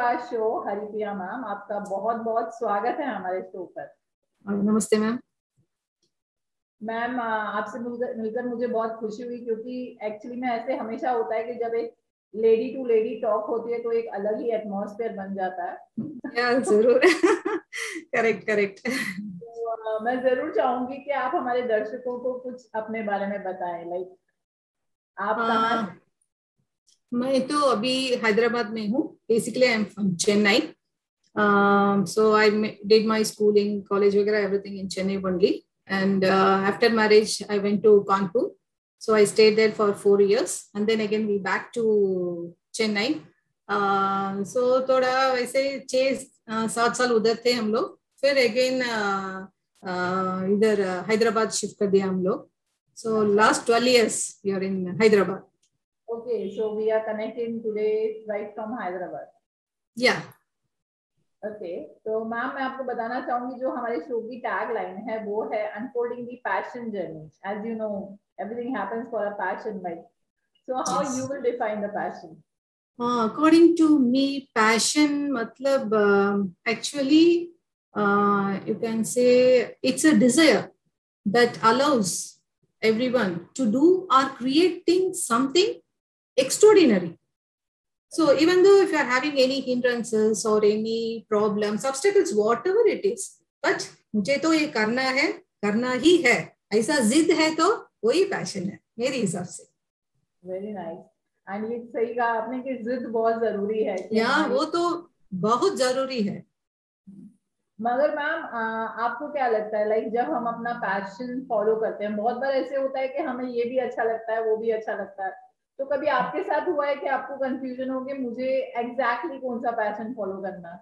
Our show Haripriya ma'am, आपका बहुत बहुत स्वागत है हमारे शो पर। नमस्ते मैम। मैम आपसे मिलकर मुझे बहुत खुशी हुई, क्योंकि एक्चुअली में ऐसे हमेशा होता है कि जब एक लेडी टू लेडी टॉक होती है तो एक अलग ही एटमॉस्फेयर बन जाता है। या जरूर। Correct correct. तो मैं जरूर चाहूंगी कि आप हमारे दर्शकों को कुछ अपने बारे में बताएं। लाइक आप कहाँ से? मैं तो अभी हैदराबाद में हूँ। Basically I am from Chennai. So I did my schooling, college वगैरह everything in Chennai only. And after marriage, I went to Kanpur. So I stayed there for 4 years, and then again we back to Chennai. So थोड़ा वैसे 6-7 साल उधर थे हम लोग। फिर again इधर हैदराबाद शिफ्ट कर दिया हम लोग। So last 12 years we are in Hyderabad. Okay, so we are connecting today right from Hyderabad. Yeah. Okay, तो मैम मैं आपको बताना चाहूंगी जो हमारे शो की टैग लाइन है वो है unfolding the passion journey. As you know, everything happens for a passion, right? So how you will define the passion? According to me, passion matlab actually you can say it's a desire that allows everyone to do or creating something extraordinary. So even though if you are having any hindrances or any problems, obstacles, whatever it is, but मुझे तो ये करना ही है, ऐसा जिद है तो वही पैशन है मेरे हिसाब से। Very nice. एंड ये सही कहा आपने कि जिद बहुत जरूरी है। या वो तो बहुत जरूरी है। मगर मैम आपको क्या लगता है, लाइक जब हम अपना पैशन फॉलो करते हैं, बहुत बार ऐसे होता है कि हमें ये भी अच्छा लगता है वो भी अच्छा लगता है, तो कभी आपके साथ हुआ है कि आपको कंफ्यूजन हो कि मुझे एग्जैक्टली कौन सा पैशन फॉलो करना है?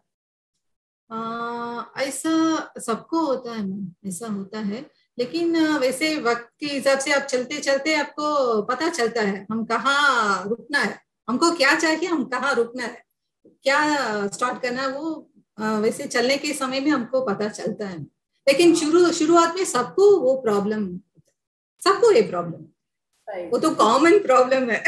ऐसा सबको होता है मैम, ऐसा होता है। लेकिन वैसे वक्त के हिसाब से आप चलते चलते आपको पता चलता है हम कहाँ रुकना है, हमको क्या चाहिए, हम कहाँ रुकना है, क्या स्टार्ट करना है, वो वैसे चलने के समय में हमको पता चलता है। लेकिन शुरुआत में सबको वो प्रॉब्लम, सबको ये प्रॉब्लम, वो तो कॉमन प्रॉब्लम है।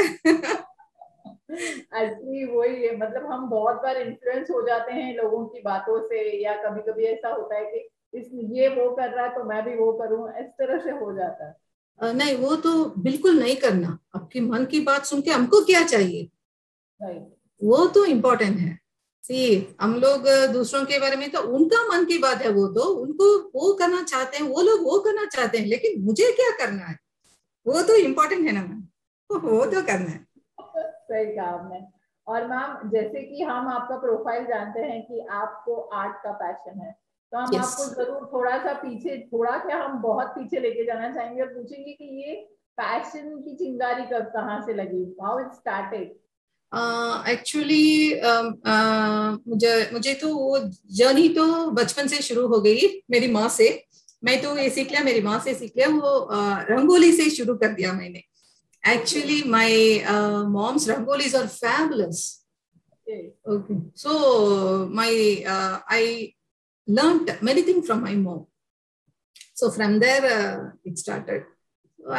एक्चुअली वही है, मतलब हम बहुत बार इन्फ्लुएंस हो जाते हैं लोगों की बातों से, या कभी कभी ऐसा होता है कि इस ये वो कर रहा है तो मैं भी वो करूं, इस तरह से हो जाता है। नहीं, वो तो बिल्कुल नहीं करना। आपके मन की बात सुन के हमको क्या चाहिए, वो तो इम्पोर्टेंट है। सी हम लोग दूसरों के बारे में तो उनका मन की बात है, वो तो उनको वो करना चाहते हैं, वो लोग वो करना चाहते हैं, लेकिन मुझे क्या करना है वो तो इम्पोर्टेंट है ना मैम, वो तो करना है। सही कहा आपने। और मैम जैसे कि हम आपका प्रोफाइल जानते हैं कि आपको आर्ट का पैशन है, तो हम आपको जरूर थोड़ा सा पीछे, थोड़ा क्या हम बहुत पीछे लेके जाना चाहेंगे और पूछेंगे कि ये पैशन की चिंगारी कब कहाँ से लगी, हाउ इट स्टार्टेड? एक्चुअली मुझे तो वो जर्नी तो बचपन से शुरू हो गई मेरी माँ से। मैं तो ये सीख लिया, मेरी माँ से सीख लिया, वो रंगोली से शुरू कर दिया मैंने। Actually, my mom's rangolis are fabulous. Okay. So I learned many things from my mom. So from there it started.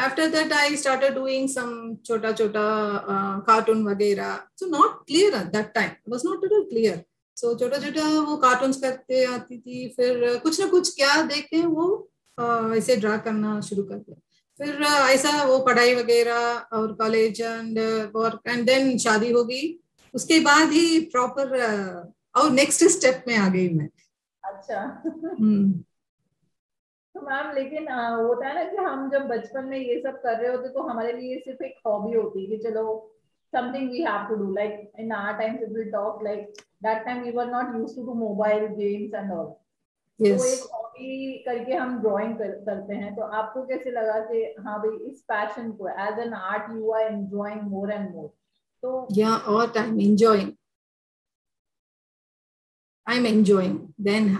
After that, I started doing some chota cartoon वगैरह. So not clear at that time. It was not at all clear. So छोटा वो cartoons करते आती थी, फिर कुछ ना कुछ क्या देखते हैं वो ऐसे ड्रा करना शुरू कर दिया। फिर ऐसा वो पढ़ाई वगैरह और कॉलेज एंड देन शादी हो गई। उसके बाद ही प्रॉपर और नेक्स्ट स्टेप में आ गई मैं। अच्छा। तो मैम लेकिन होता है ना कि हम जब बचपन में ये सब कर रहे होते तो हमारे लिए सिर्फ एक हॉबी होती है कि चलो something we have to do, like in our times if we talk, like that time we were not used to do mobile games and all. Yes. तो एक हॉबी करके हम ड्राइंग करते हैं, तो आपको कैसे लगा कि हाँ भाई इस पैशन को as an art you are enjoying more and more? तो yeah, all time enjoying. I'm enjoying. Then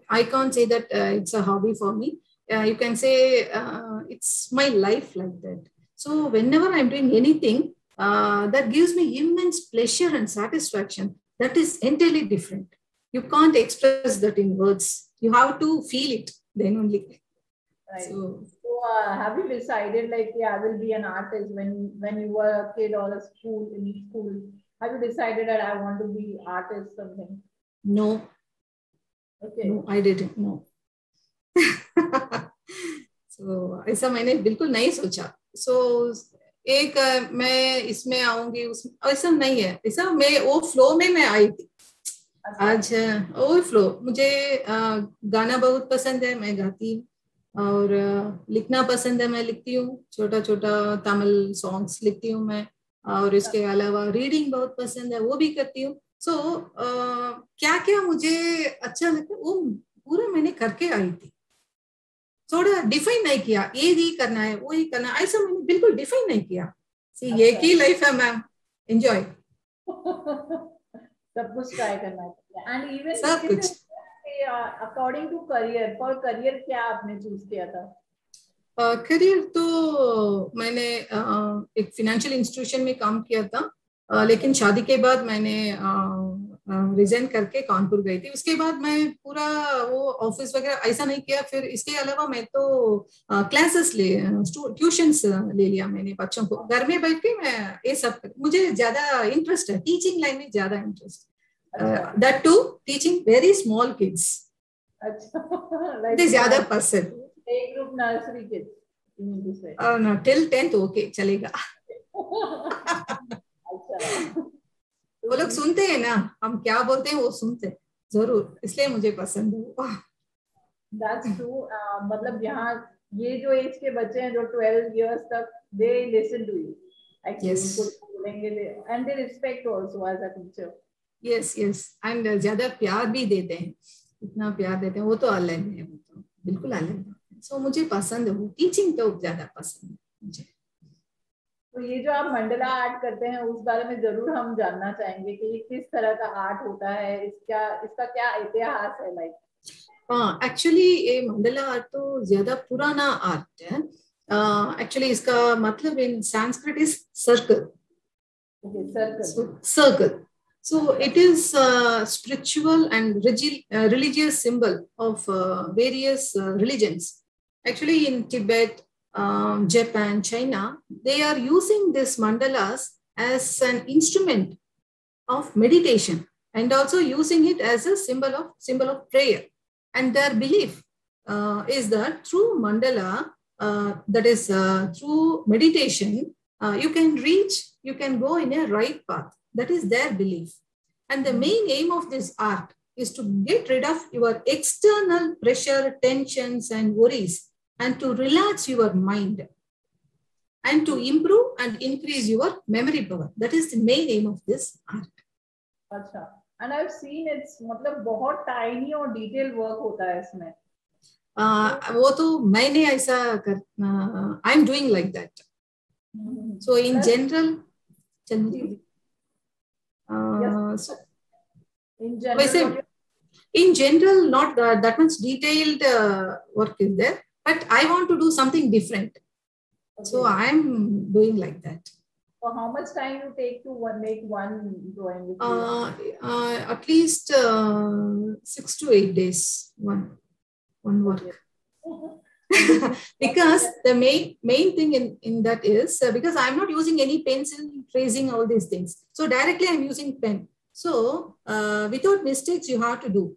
I can't say that it's a hobby for me. You can say it's my life like that. So whenever I'm doing anything that gives me immense pleasure and satisfaction, that is entirely different. You can't express that in words. You have to feel it, then only. Right. So have you decided like, yeah, I will be an artist when you were a kid or in school? Have you decided that I want to be artist something? No. Okay. No, I didn't. No. So ऐसा मैंने बिल्कुल नहीं सोचा. So एक मैं इसमें आऊंगी, उस ऐसा नहीं है. ऐसा मैं वो फ्लो में मैं आई थी. आज वो फ्लो. मुझे गाना बहुत पसंद है, मैं गाती हूँ. और लिखना पसंद है, मैं लिखती हूँ. छोटा छोटा तमिल सॉन्ग्स लिखती हूँ मैं. और इसके अलावा रीडिंग बहुत पसंद है, वो भी करती हूँ. सो क्या क्या मुझे अच्छा लगता है वो पूरा मैंने करके आई थी. थोड़ा डिफाइन नहीं किया, ये ही करना है, वो ही करना है, ऐसा मैंने बिल्कुल डिफाइन नहीं किया. ये की लाइफ है मैम, एंजॉय. सब कुछ ट्राई करना चाहिए. एंड इवन सब कुछ according to career, for career क्या आपने चूज किया था? करियर तो मैंने एक फाइनेंशियल इंस्टीट्यूशन में काम किया था. लेकिन शादी के बाद मैंने रिजाइन करके कानपुर गई थी. उसके बाद मैं पूरा वो ऑफिस वगैरह ऐसा नहीं किया. फिर इसके अलावा मैं तो क्लासेस ट्यूशंस ले लिया मैंने बच्चों को. घर में बैठ के मैं ये सब मुझे ज्यादा इंटरेस्ट है, टीचिंग लाइन में ज्यादा interest. That too teaching very small kids. ज्यादा पसंद. एक group nursery kids no, till 10th okay चलेगा. वो लोग सुनते हैं ना, हम क्या बोलते हैं वो सुनते हैं जरूर, इसलिए मुझे पसंद है. That's true. मतलब यहाँ ये जो एज के बच्चे हैं जो 12 years तक they listen to you. Actually, उनको बोलेंगे and they respect also as a teacher. Yes, yes. And ज्यादा प्यार भी देते हैं, इतना प्यार देते हैं, वो तो अलग है, वो तो बिल्कुल अलग है. So मुझे पसंद है वो टीचिंग, तो ज्यादा पसंद है मुझे. तो ये जो आप मंडला आर्ट करते हैं उस बारे में जरूर हम जानना चाहेंगे कि ये किस तरह का आर्ट होता है, इसका क्या इतिहास है. लाइक एक्चुअली ये मंडला आर्ट तो ज्यादा पुराना आर्ट है. एक्चुअली इसका मतलब in Sanskrit is circle. Circle. So it is a spiritual and religious symbol of various religions. Actually, in Tibet, Japan, China, they are using these mandalas as an instrument of meditation and also using it as a symbol of prayer. And their belief is that through mandala, that is through meditation, you can go in a right path. That is their belief. And the main aim of this art is to get rid of your external pressure, tensions, and worries, and to relax your mind, and to improve and increase your memory power. That is the main aim of this art. अच्छा. And I've seen it's मतलब बहुत tiny और detail work होता है इसमें. वो तो मैंने ऐसा कर, I'm doing like that. So in general, so in general, not that much detailed work is there, but I want to do something different. Okay. So I am doing like that. So how much time you take to make one drawing? At least 6 to 8 days. One work. Okay. Because the main thing in that is because I'm not using any pencil, tracing, all these things. So directly I'm using pen. So without mistakes you have to do.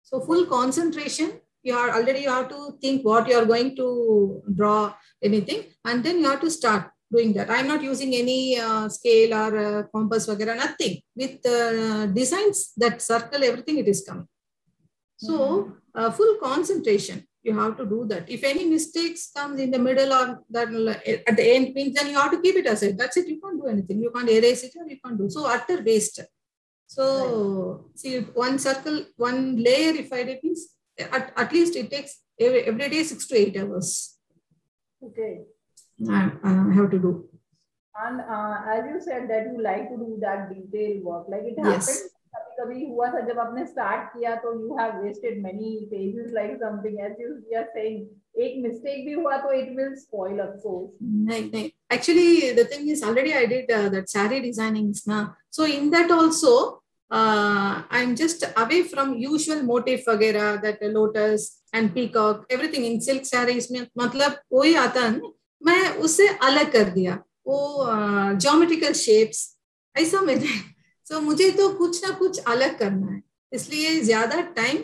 So full concentration. You have to think what you are going to draw, anything, and then you have to start doing that. I'm not using any scale or compass, vagara, nothing. With designs, that circle, everything, it is coming. So full concentration. You have to do that. If any mistakes comes in the middle or that at the end, means then you have to keep it aside. That's it. You can't do anything. You can't erase it or you can't do. So utter waste. So see, one circle, one layer, if I did means at least it takes every day 6 to 8 hours. Okay. I have to do. And as you said that you like to do that detail work, like it happened. Yes. कभी हुआ था जब आपने start किया तो you have wasted many pages like something, as you are saying, एक mistake भी हुआ तो it will spoil, of course. नहीं. Actually, the thing is already I did that saree designings now. So in that also, I'm just away from usual motif वगैरह, that lotus and peacock, everything in silk sarees में मतलब कोई आता है, मैं उससे अलग कर दिया. वो geometrical shapes ऐसा मैंने So मुझे तो कुछ ना कुछ अलग करना है, इसलिए ज्यादा टाइम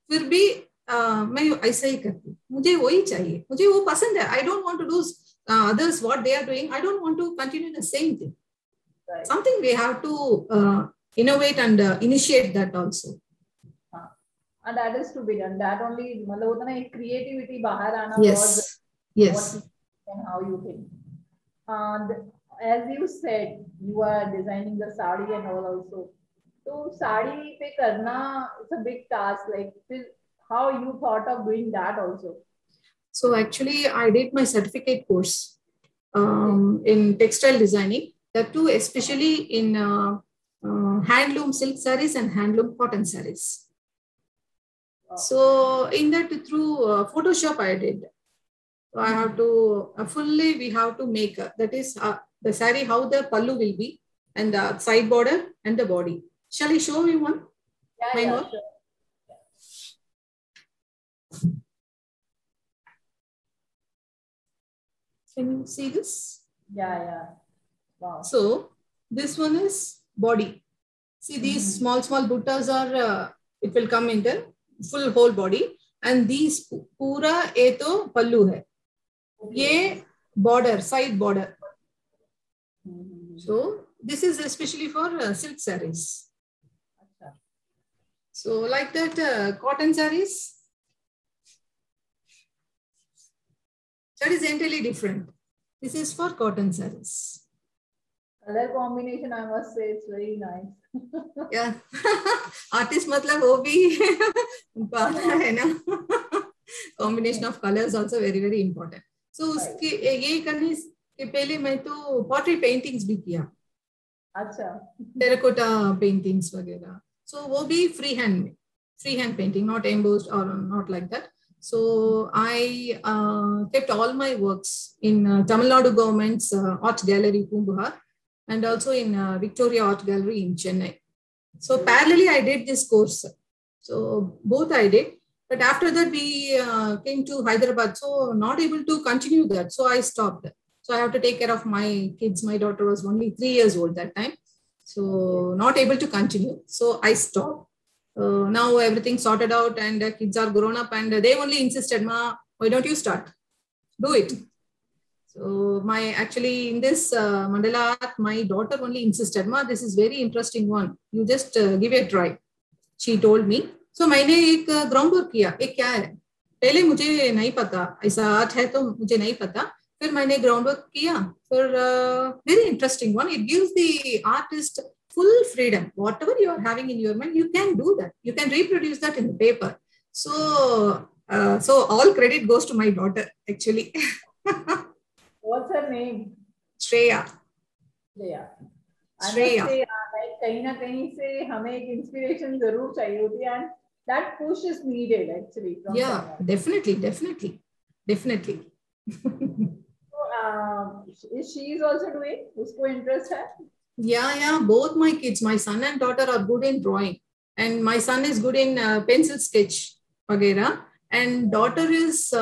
फिर भी मैं ऐसा ही करती हूँ, मुझे वही चाहिए, मुझे वो पसंद है. I don't want to do others what they are doing. I don't want to continue the same thing. Right. Something we have to innovate and initiate that also. And that is to be done. That only मतलब होता ना एक creativity बाहर आना. Yes. Yes. What you and how you think. And as you said, you are designing the sari and all also. तो साड़ी पे करना it's a big task. Like how you thought of doing that also? So actually, I did my certificate course in textile designing. That too, especially in handloom silk sarees and handloom cotton sarees. Wow. So in that through Photoshop I did. So I have to fully we have to make that is the saree how the pallu will be and the side border and the body. Shall I show you one? Yeah, sure. Can you see this? Yeah. Wow. So this one is body. See these small buttas are it will come in the full whole body, and these pura ye to pallu hai. Ye border, side border. So this is especially for silk sarees. So like that cotton sarees, that is entirely different. This is for cotton sarees. Color combination, I must say, it's very nice. Yeah. Artist मतलब वो भी है ना. Combination of colors also very important. So उसके ये करने के पहले मैं तो pottery paintings भी किया. अच्छा. Terracotta paintings वगैरह. So वो भी freehand painting, not embossed or not like that. So I kept all my works in Tamil Nadu government's art gallery Pumbuhar, and also in Victoria Art Gallery in Chennai. So parallelly I did this course. So both I did, but after that we came to Hyderabad, so not able to continue that. So I stopped. So I have to take care of my kids. My daughter was only 3 years old that time. So not able to continue. So I stopped. Now everything sorted out and the kids are grown up, and they only insisted, Ma, why don't you start? Do it. So actually in this mandala art, my daughter only insisted, Ma, this is very interesting one. You just give it a try. She told me. So मैंने एक groundwork किया. एक क्या है? पहले मुझे नहीं पता. ऐसा आर्ट है तो मुझे नहीं पता. फिर मैंने groundwork किया. फिर very interesting one. It gives the artist full freedom. Whatever you are having in your mind, you can do that. You can reproduce that in the paper. So all credit goes to my daughter actually. What's her name? Shreya. Like कहीं ना कहीं से हमें एक inspiration जरूर चाहिए होती है, and that push is needed actually. Yeah, definitely. So she is also doing. उसको interest है? Yeah. Both my kids, my son and daughter, are good in drawing, and my son is good in pencil sketch, वगैरह. And daughter is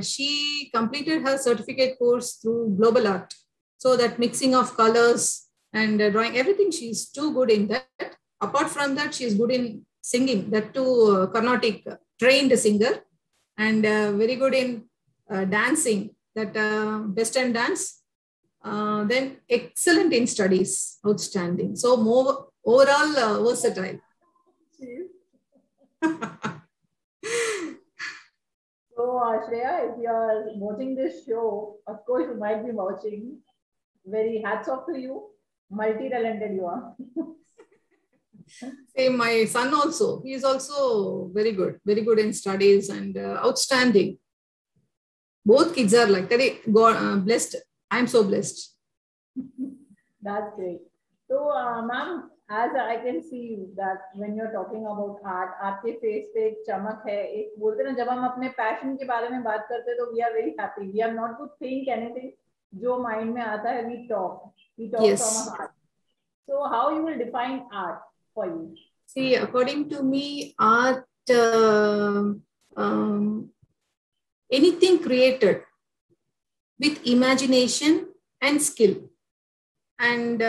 she completed her certificate course through Global Art. So that mixing of colors and drawing, everything, she's too good in that. Apart from that, she's good in singing. That too, Carnatic trained singer, and very good in dancing. That Western dance. Then excellent in studies, outstanding. So more overall versatile. So Shreya, if you are watching this show, of course you might be watching. Very hats off to you. Multi-talented you are. Same, my son also. He is also very good in studies and outstanding. Both kids are like that. God blessed. I'm so blessed. That's great. So, ma'am, as I can see that when you're talking about art, आपके face पे एक चमक है. एक बोलते ना जब हम अपने passion के बारे में बात करते हैं तो we are very happy. We are not to think anything. जो mind में आता है we talk yes. from our heart. So, how you will define art for you? See, according to me, art anything created with imagination and skill and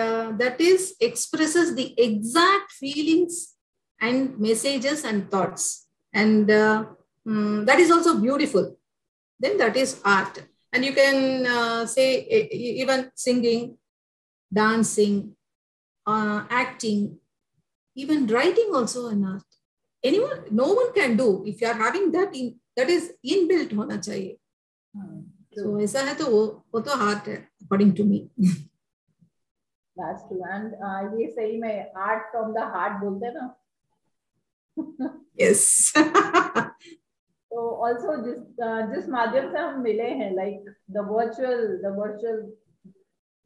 that is expresses the exact feelings and messages and thoughts, and that is also beautiful. Then that is art. And you can say even singing, dancing, acting, even writing also an art. Anyone, no one can do. If you are having that in, that is inbuilt होना चाहिए. So ऐसा है तो वो तो art है according to me. That's true. And ये सही में art from the heart बोलते हैं ना. Yes. So also जिस माध्यम से हम मिले हैं, like the virtual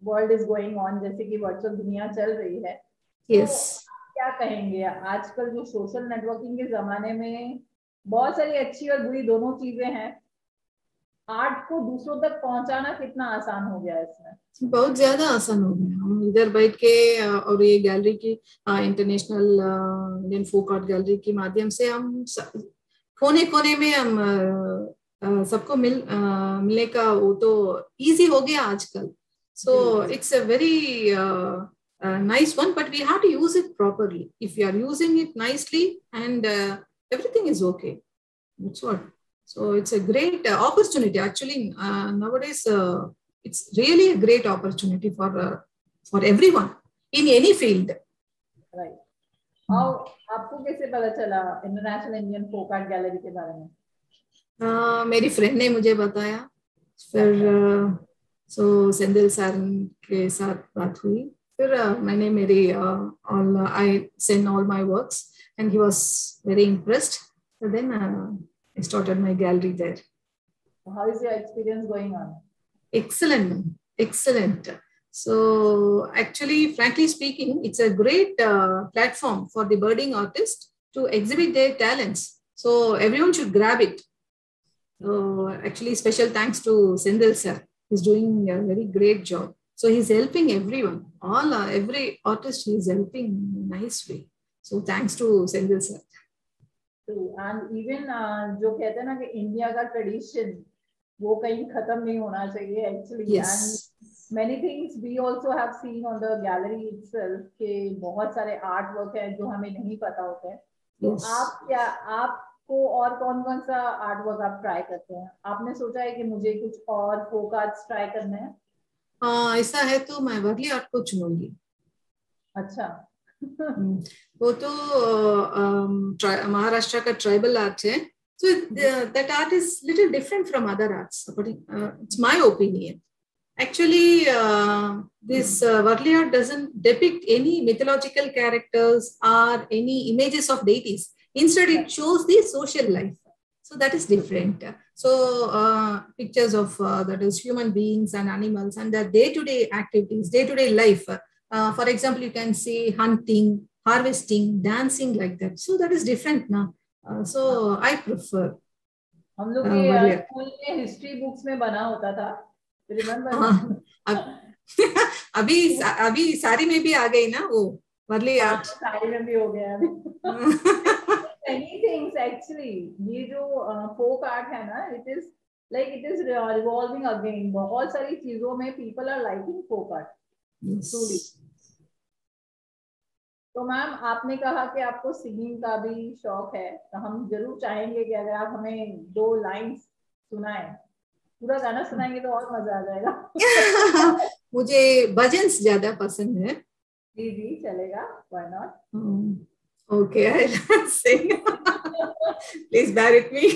world is going on, जैसे कि virtual दुनिया चल रही है. Yes. तो क्या कहेंगे आजकल जो सोशल नेटवर्किंग के जमाने में बहुत सारी अच्छी और बुरी दोनों चीजें हैं, आर्ट को दूसरों तक पहुंचाना कितना आसान हो गया है इसमें? बहुत ज्यादा आसान हो गया. हम इधर बैठ के और ये गैलरी की international Indian folk art gallery के माध्यम से हम कोने कोने में हम सबको मिलने का वो तो इजी हो गया आजकल. So it's a very nice one, but we have to use it properly. If you are using it nicely, and everything is okay. That's what. So it's a great opportunity. Actually, nowadays it's really a great opportunity for everyone in any field. Right. और आपको कैसे पता चला international Indian folk art gallery के बारे में? मेरी friend ने मुझे बताया. फिर सो सेंदिल सर के साथ बात हुई. फिर मैंने मेरी I sent all my works and he was very impressed. So then I started my gallery there. How is your experience going on? Excellent, excellent. So actually, frankly speaking, it's a great platform for the budding artist to exhibit their talents. So everyone should grab it. So actually, special thanks to Sendil sir. He's doing a very great job. So he's helping everyone. Every artist he's helping in a nice way. So thanks to Sendil sir. And even जो कहते हैं ना कि India का tradition वो कहीं खत्म नहीं होना चाहिए actually. Yes. And many things we also have seen on the gallery itself कि बहुत सारे आर्ट वर्क हैं जो हमें नहीं पता होते हैं. Yes. आपको और कौन कौन सा आर्ट वर्क आप ट्राई करते हैं? आपने सोचा है कि मुझे कुछ और फोक आर्ट्स ट्राई करने हैं? ऐसा है तो मैं वर्ली आर्ट को चुनूंगी. अच्छा. वो तो महाराष्ट्र का ट्राइबल आर्ट है. So that art is little different from other arts. It's my opinion. Actually, this Varli art doesn't depict any mythological characters or any images of deities. Instead, it shows the social life. So that is different. So pictures of that is human beings and animals and their day-to-day activities, day-to-day life. For example, you can say hunting, harvesting, dancing like that. So that is different now. So I prefer. हम लोग के school में history books में बना होता था. Remember? अभी सारी में भी आ गई ना वो वर्ली आर्ट. सारी में भी हो गया अभी. Many things actually. ये जो फोक आर्ट है ना, it is revolving again. बहुत सारी चीजों में people are liking folk art. Truly. तो मैम आपने कहा कि आपको सिंगिंग का भी शौक है, तो हम जरूर चाहेंगे कि अगर आप हमें 2 लाइन्स सुनाएं. पूरा गाना सुनाएंगे तो और मजा आ जाएगा. मुझे भजन ज्यादा पसंद है. जी जी चलेगा. Why not? Okay, I'll sing. Please bear with me.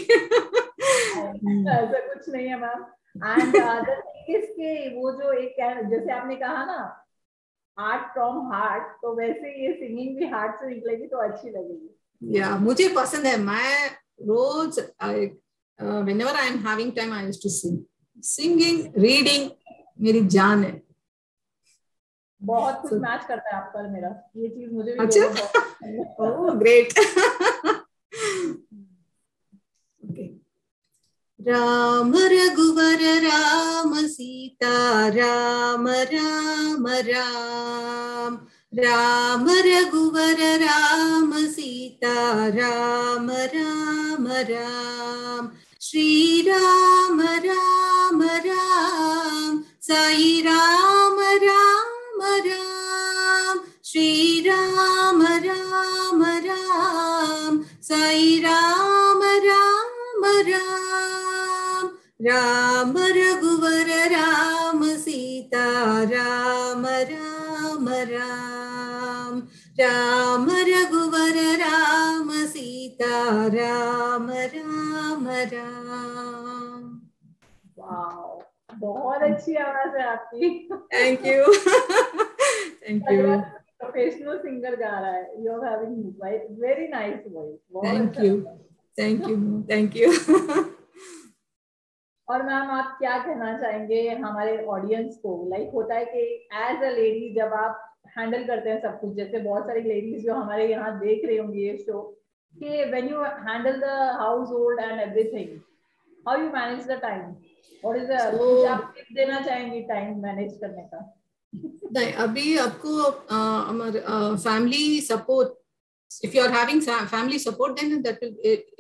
ऐसा कुछ नहीं है ma'am. And the thing is कि वो जो एक जैसे आपने कहा ना आर्ट फ्रॉम हार्ट, तो वैसे ये सिंगिंग भी हार्ट से निकलेगी तो अच्छी लगेगी. या मुझे पसंद है. मैं रोज whenever I am having time I used to sing. Singing, reading मेरी जान है. बहुत कुछ मैच करता है आपका मेरा. ये चीज मुझे भी. अच्छा. Oh great. ओके. राम रघुवर राम सीता राम राम राम. राम रघुवर राम सीता राम राम राम. श्री राम राम राम साई राम राम राम रघुवर राम सीता राम राम राम, राम रघुवर राम सीता राम राम राम। वाओ, बहुत अच्छी आवाज है आपकी। Thank you. Thank you. Professional singer गा रहा है। You are having very nice voice. बहुत थैंक अच्छा यू, लगा। Thank you, thank you. और मैम आप क्या कहना चाहेंगे हमारे ऑडियंस को? लाइक होता है कि एज अ लेडी जब आप हैंडल करते हैं सब कुछ, जैसे बहुत सारी लेडीज जो हमारे यहाँ देख रहे होंगे ये शो, कि when you handle the house hold and everything, how you manage the time? What is the, कुछ आप टिप देना चाहेंगे टाइम मैनेज करने का? नहीं, अभी आपको हमारे family support, if you are having family support, then that will,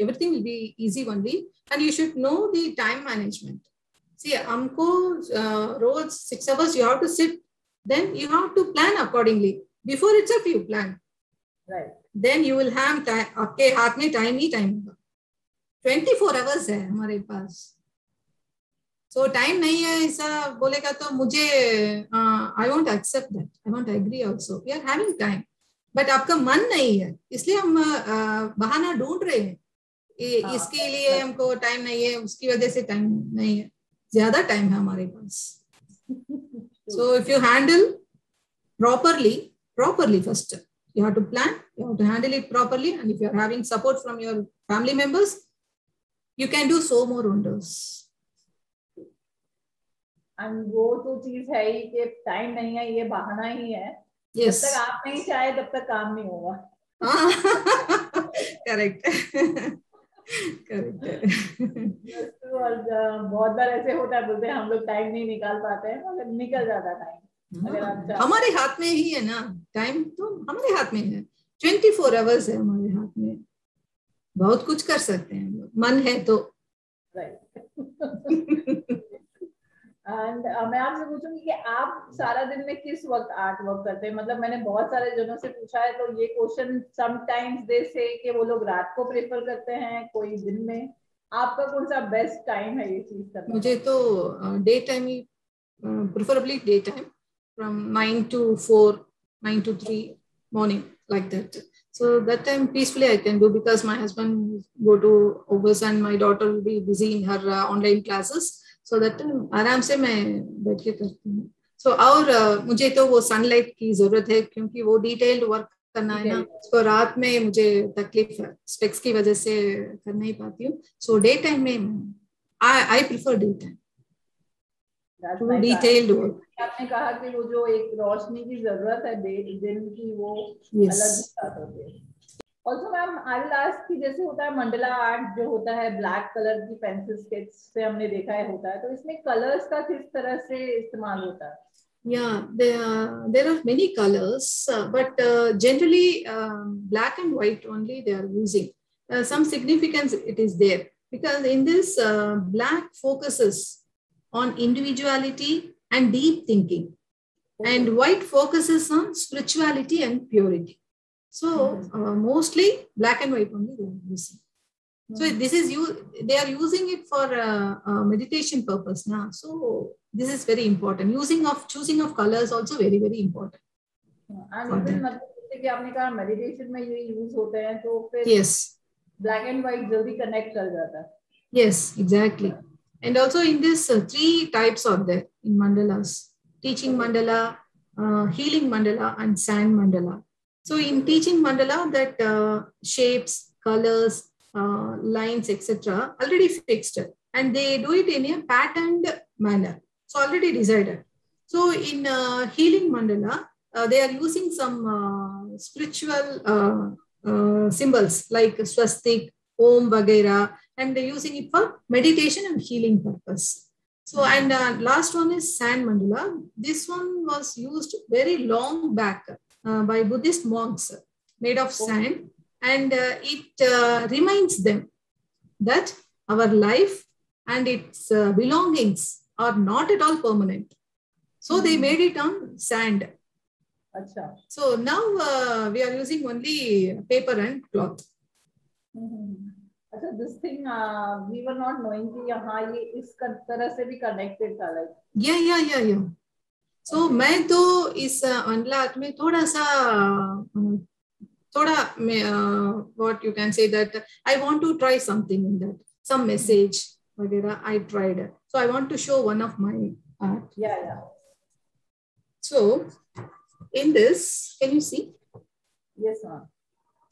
everything will be easy only, and you should know the time management. See, हमको रोज 6 hours you have to sit, then you have to plan accordingly. Before itself you plan, right? Then you will have time, आपके हाथ में time ही time होगा। 24 hours है हमारे पास, so time नहीं है ऐसा बोलेगा तो मुझे I won't accept that, I won't agree also. We are having time, but आपका मन नहीं है, इसलिए हम बहाना ढूंढ रहे हैं। इसके लिए हमको टाइम नहीं है, उसकी वजह से टाइम नहीं है, ज्यादा टाइम है हमारे पास। So if you handle properly first, you have to plan, you have to handle it properly, and if you are having support from your family members, you can do so more wonders. And वो तो चीज है ही कि time नहीं है, ये बहाना ही है। Yes. जब तक आप नहीं चाहे तब तक काम नहीं होगा। Correct, correct. और बहुत बार ऐसे होता है, बोलते हैं हम लोग टाइम नहीं निकाल पाते हैं, मगर निकल जाता टाइम अगर आप हमारे हाथ में ही है ना, टाइम तो हमारे हाथ में है, 24 hours है हमारे हाथ में, बहुत कुछ कर सकते हैं मन है तो। राइट। एंड मैं आपसे पूछूंगी कि आप सारा दिन में किस वक्त आर्ट वर्क करते हैं? मतलब मैंने बहुत सारे जनों से पूछा है तो ये क्वेश्चन समटाइम्स दे से कि वो लोग रात को प्रेफर करते हैं, कोई दिन में। आपका कौन सा बेस्ट टाइम है ये चीज करने? मुझे तो day time he, preferably day time, from 9 to 4, 9 to 3 morning, like that. So that time peacefully I can do, because my husband go to office and my daughter will be busy in her online classes. So that time आराम से मैं बैठ के करती हूँ। So और मुझे तो वो सनलाइट की जरूरत है, क्योंकि वो डिटेल्ड वर्क करना है ना, तो रात में मुझे तकलीफ है, स्पेक्स की वजह से कर नहीं पाती हूँ। सो डे टाइम में I prefer day time to detailed work. आपने कहा कि वो जो एक रोशनी की जरूरत है दिन की, वो अलग बात होती है। Also ma'am I will ask कि जैसे होता है मंडला आर्ट जो होता है ब्लैक कलर की पेंसिल स्केच से हमने देखा है होता है, तो इसमें कलर्स का किस तरह से इस्तेमाल होता है? Yeah, there are many colors, but generally black and white only they are using. Some significance it is there, because in this black focuses on individuality and deep thinking, and white focuses on spirituality and purity. So mostly black and white only they are using. So this is they are using it for meditation purpose now. So this is very important. Choosing of colors also very important. And even मतलब कि आपने कहा meditation में ये use होते हैं, तो फिर yes, black and white जल्दी connect कर जाता है। Yes, exactly. And also in this 3 types are there in mandalas: teaching mandala, healing mandala, and sand mandala. So in teaching mandala, that shapes, colors, lines, etc. already fixed, and they do it in a patterned manner, so already decided. So in healing mandala, they are using some spiritual symbols like swastik, om vagaira, and they're using it for meditation and healing purpose. So and last one is sand mandala. This one was used very long back by Buddhist monks, made of sand, and it reminds them that our life and its belongings are not at all permanent. So they made it on sand. Achha. So now we are using only paper and cloth. अच्छा, this thing we were not knowing कि हाँ ये इस तरह से भी connected था, like. या सो मैं तो इस मंडला आर्ट में थोड़ा सा थोड़ा what you can say that I want to try something in that some message वगैरह I tried so I want to show one of my art Yeah. So in this can you see Yes, ma'am.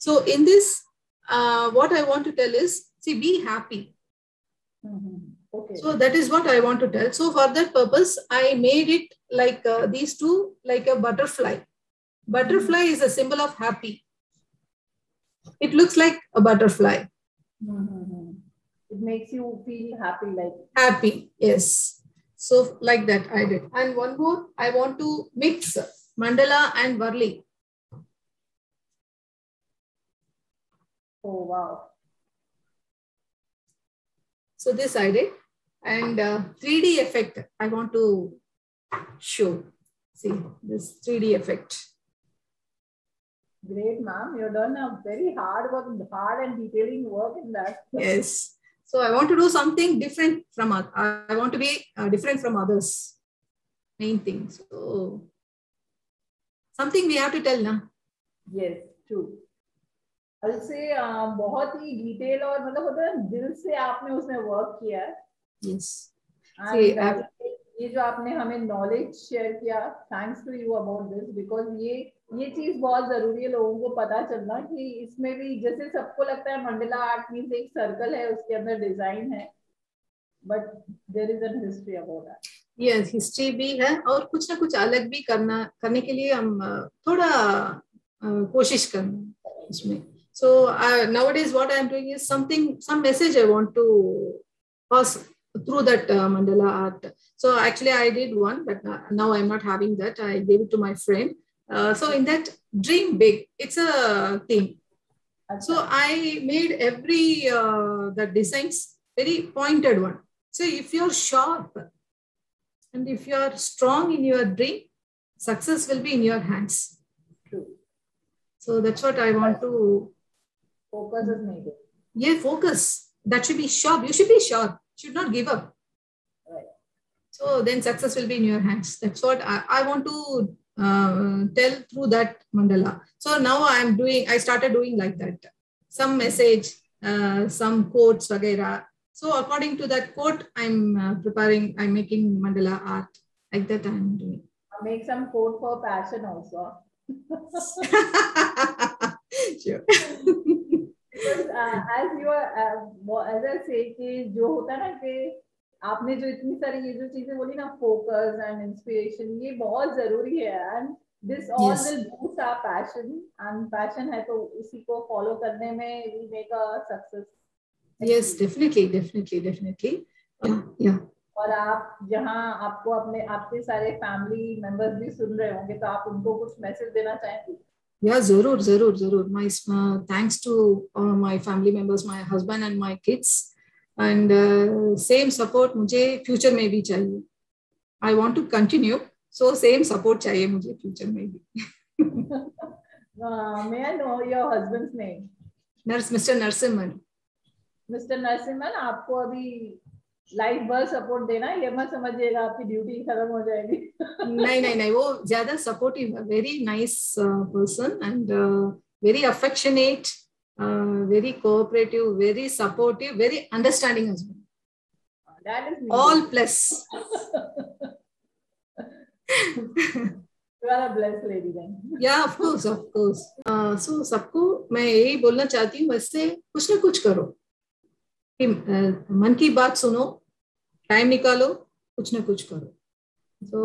so in this what I want to tell is see be happy. Okay. So that is what I want to tell. So for that purpose I made it like these two like a butterfly. Butterfly is a symbol of happy. It looks like a butterfly. It makes you feel happy, like. Happy, yes. So like that I did. And one more, I want to mix mandala and Varli. Oh wow. So this I did. And 3D effect I want to show. See this 3D effect. Great, ma'am. You've done a very hard and detailing work in that. Yes. So I want to do something different from I want to be different from others. Main thing. So something we have to tell now. Yes, true. I'll say बहुत ही detail और मतलब होता है दिल से आपने उसमें work किया है. Yes. And ये जो आपने हमें नॉलेज शेयर किया, thanks to you about this, because ये चीज बहुत जरूरी है लोगों को पता चलना कि इसमें भी जैसे सबको लगता है मंडला आर्ट मींस एक सर्कल है उसके अंदर डिजाइन है, but there is an history about that. Yes, history भी है और कुछ ना कुछ अलग भी करने के लिए हम थोड़ा कोशिश करना इसमें. So nowadays what I am doing is some message I want to pass through that mandala art. So actually I did one, but now I'm not having that. I gave it to my friend. So in that, dream big. It's a theme. So I made every the designs very pointed one. So if you're sharp and if you're strong in your dream, success will be in your hands. True. So that's what I want to. Focus is needed. Yeah, focus. That should be sharp. You should be sharp. Should not give up. Right. So then success will be in your hands. That's what I want to tell through that mandala. So now I started doing like that. Some message, some quotes, vagera. So according to that quote, I'm making mandala art. Like that I'm doing. I'll make some quote for passion also. Sure. Because as I say कि जो होता है ना कि आपने जो इतनी सारी ये जो चीजें बोली ना, फोकस एंड इंस्पिरेशन, ये बहुत जरूरी है. And this all will boost our passion, and passion है तो उसी को फॉलो करने में we make a success. Yes, definitely. Yeah. और आप जहाँ आपको आपके सारे फैमिली मेंबर्स भी सुन रहे होंगे, तो आप उनको कुछ मैसेज देना चाहेंगे? Yeah, zarur. My thanks to my family members, my husband and my kids, and same support मुझे future में भी चाहिए. I want to continue, so same support चाहिए मुझे future में भी. May I know your husband's name? Mr. Narasimhan. Mr. Narasimhan, आपको अभी लाइफ भर सपोर्ट देना है, ये मत समझिएगा आपकी ड्यूटी खत्म हो जाएगी. नहीं, वो ज्यादा सपोर्टिव है, very nice person and very affectionate, very cooperative, very supportive, very understanding husband. That is all plus. You are a blessed lady then. Yeah, of course. So सबको मैं यही बोलना चाहती हूँ, वैसे कुछ ना कुछ करो. मन की बात सुनो, टाइम निकालो, कुछ ना कुछ करो. So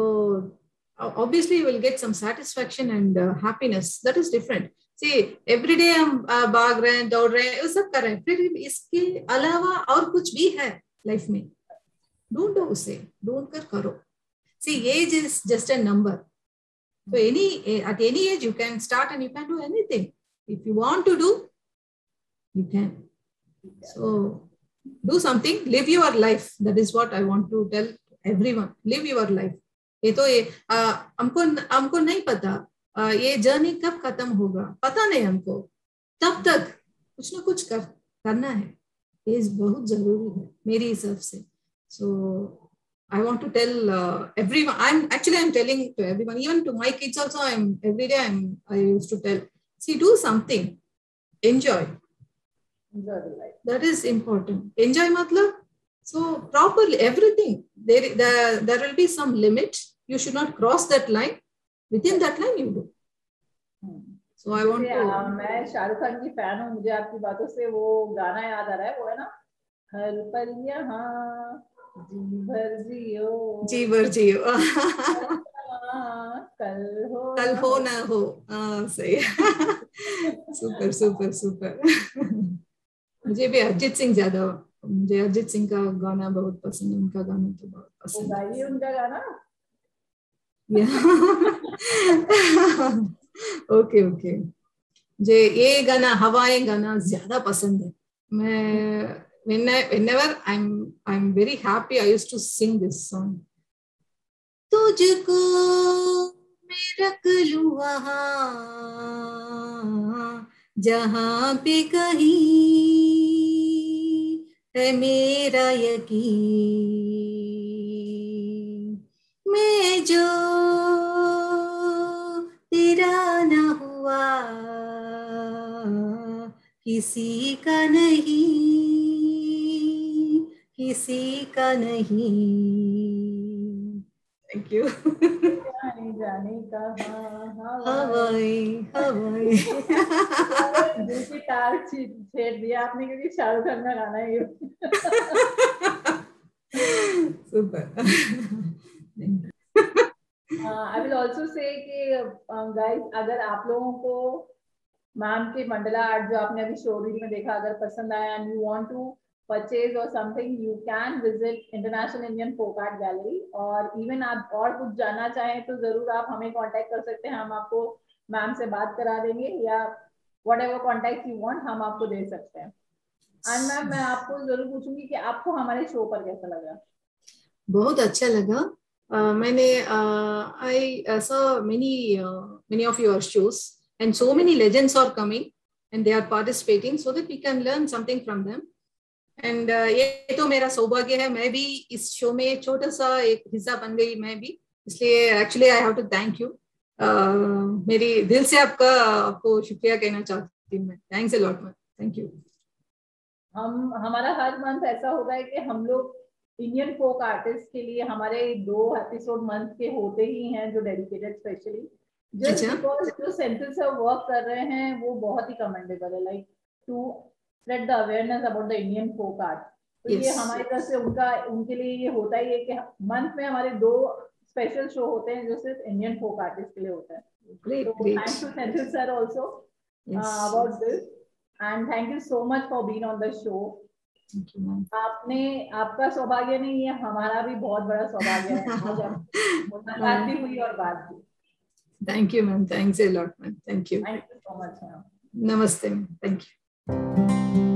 obviously you will get some satisfaction and happiness. That is different. See, every day हम भाग रहे हैं, दौड़ रहे हैं, वो सब कर रहे हैं, फिर इसके अलावा और कुछ भी है लाइफ में, ढूंढो उसे, ढूंढ कर करो. See, age is just a number. So at any age you can start and you can do anything. If you want to do, you can. So do something, live your life. That is what I want to tell everyone. Live your life. ये तो हमको नहीं पता ये journey कब खत्म होगा, पता नहीं हमको. तब तक कुछ ना कुछ करना है. एज बहुत जरूरी है मेरे हिसाब से. So I want to tell everyone. I'm telling to everyone, even to my kids also. I used to tell, see, do something, enjoy the life. That is important. Enjoy matlab, so properly everything. There will be some limit. You should not cross that line. Within that line you do. So I want to. मैं शाहरुख खान की fan हूँ. मुझे आपकी बातों से वो गाना याद आ रहा है. वो है ना, हर पल यहाँ जी भर जियो, जी भर जियो. कल हो ना हो. सही. Super super super. मुझे भी अरिजीत सिंह ज्यादा, मुझे अरिजीत सिंह का गाना बहुत पसंद है. उनका गाना तो बहुत पसंद है. उनका गाना. Okay okay. मुझे ये गाना, हवाएं गाना ज्यादा पसंद है. मैं whenever I'm very happy, I used to sing this song. तुझको मैं रख लूं वहां जहां पे कहीं है मेरा यकीन. मैं जो तेरा न हुआ किसी का नहीं, किसी का नहीं. Thank you. जाने कहाँ हवाएं हवाएं. दिल की तार छेड़ दिया आपने, क्योंकि शाहरुख खान का गाना है ये. Super. I will also say कि guys, अगर आप लोगों को मैम के मंडला आर्ट जो आपने अभी शोरूम में देखा अगर पसंद आया and you want to purchase or something, you can visit International Indian Folk Art Gallery. और even आप और कुछ जानना चाहें तो जरूर आप हमें कांटेक्ट कर सकते हैं. हम आपको मैम से बात करा देंगे, या whatever contact you want हम आपको दे सकते हैं. एंड मैम मैं आपको जरूर पूछूंगी कि आपको हमारे शो पर कैसा लगा. बहुत अच्छा लगा. मैंने I saw many of your shows and so many legends are coming and they are participating so that we can learn something from them. And ये तो मेरा सौभाग्य है. मैं भी इस शो में छोटा सा एक हिस्सा बन गई मैं भी. इसलिए actually I have to thank you. मेरी दिल से आपको शुक्रिया कहना चाहती हूँ मैं. Thanks a lot ma'am. Thank you. हमारा हर मंथ ऐसा होगा है कि हम लोग इंडियन फोक आर्टिस्ट के लिए हमारे 2 एपिसोड मंथ के होते ही हैं जो डेडिकेटेड स्पेशली जस्ट बिकॉज जो सेंटर से वर्क कर रहे हैं वो बहुत ही कमेंडेबल है. Like to spread the awareness about the Indian folk art. तो ये हमारी तरफ से उनके लिए ये होता ही है कि मंथ में हमारे 2 स्पेशल शो होते हैं जो सिर्फ इंडियन फोक आर्टिस्ट के लिए होता है. तो thanks to centre sir also about this and thank you so much for being on the show. आपका सौभाग्य नहीं है, हमारा भी बहुत बड़ा सौभाग्य है. मुलाकात भी हुई और बात भी. Thank you ma'am. Thanks a lot ma'am. Thank you. Thank you so much ma'am. नमस्ते मैम. Thank you.